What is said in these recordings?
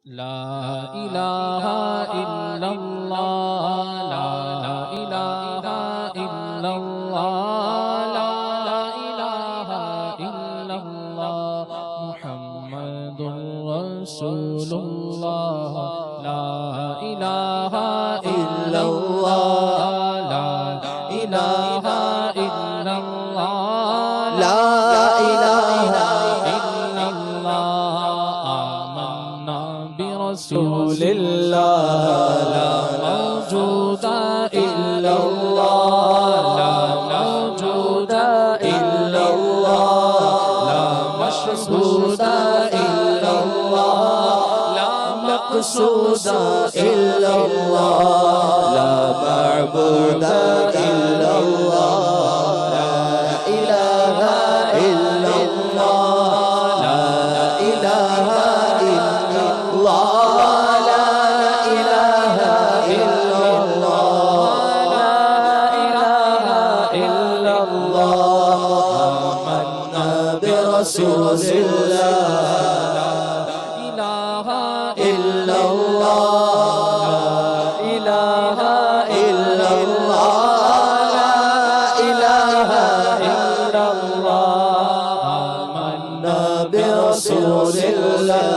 لا الہ الا اللہ لا الہ الا اللہ لا الہ الا اللہ محمد رسول اللہ لا الہ الا اللہ لا الہ الا اللہ لا الہ الا اللہ آمنا برسول اللہ لا موجود الا اللہ لا موجود الا اللہ لا مشهود الا اللہ لا مقصود الا اللہ لا معبود الا اللہ لا الہ الا اللہ لا الہ الا اللہ لا الہ الا اللہ لا الہ الا اللہ آمنا برسول اللہ لا الہ الا اللہ لا الہ الا اللہ لا الہ الا اللہ آمنا برسول اللہ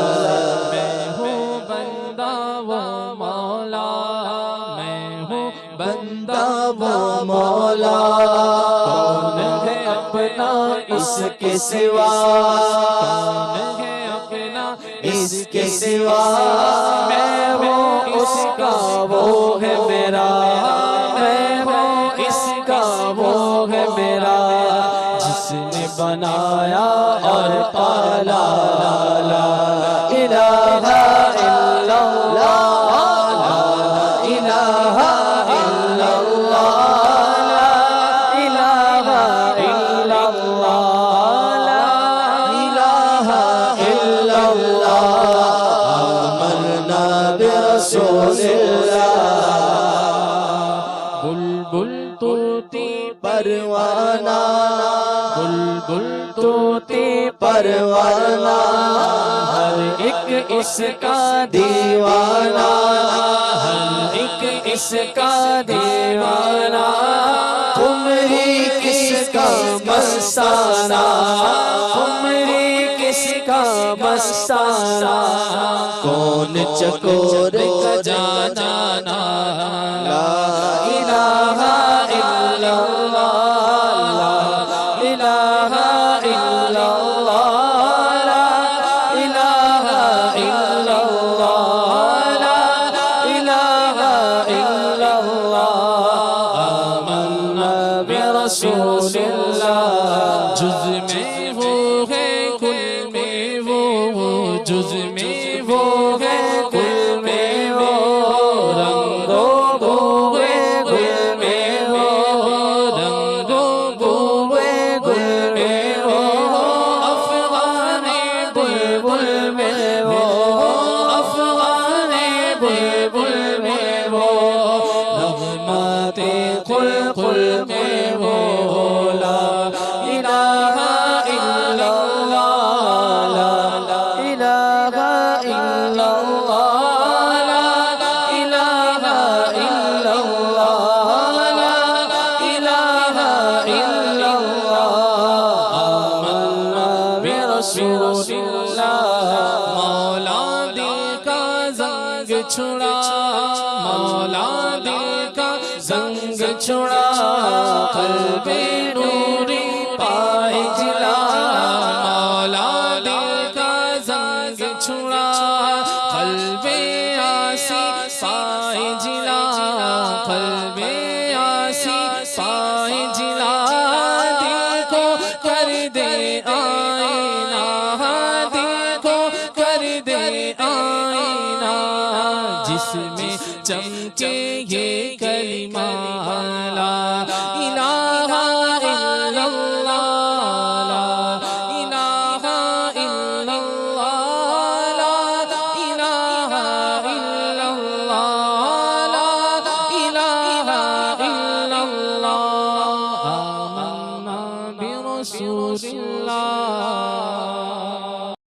میں ہوں بندہ و مولا میں ہوں بندہ و مولا کون ہے اپنا اس کے سوا کون ہے اپنا اس کے سوا میں ہوں اس کا وہ ہے میرا میں ہوں اس کا وہ ہے میرا جس نے بنایا اور پالا لا الہ الا اللہ لا الہ الا اللہ لا الہ الا اللہ لا الہ الا اللہ آمنا برسول اللہ بلبل طوطی پروانہ بلبل طوطی پروانہ ہر ایک اس کا دیوانہ ہر ایک اس کا دیوانہ تمہری کس کا مستانہ تمہری کس کا مستانہ کون چکور کا جانا لا الہ الا اللہ لا الہ الا اللہ لا الہ الا اللہ لا الہ الا اللہ آمنا برسول اللہ جز میں وہ ہے کل میں وہ جز میں وہ ہے کل میں وہ رنگ و بوئے گل میں وہ رنگ و بوئے گل میں وہ افغان بلبل میں وہ افغان بلبل میں وہ نغمات قلقل میں وہ لا الہ الا اللہ لا الہ الا اللہ لا الہ الا اللہ لا الہ الا اللہ آمنا برسول اللہ مولا دل کا زنگ چھڑا مولا دل کا زنگ چھڑا قلب نوری پائے جلا مولا دل کا زنگ چھڑا قلب آسی پائے جلا قلب آسی پائے جلا دل کو کر دے آئینہ دل کو کر دے آئینہ جس میں چمکے یہ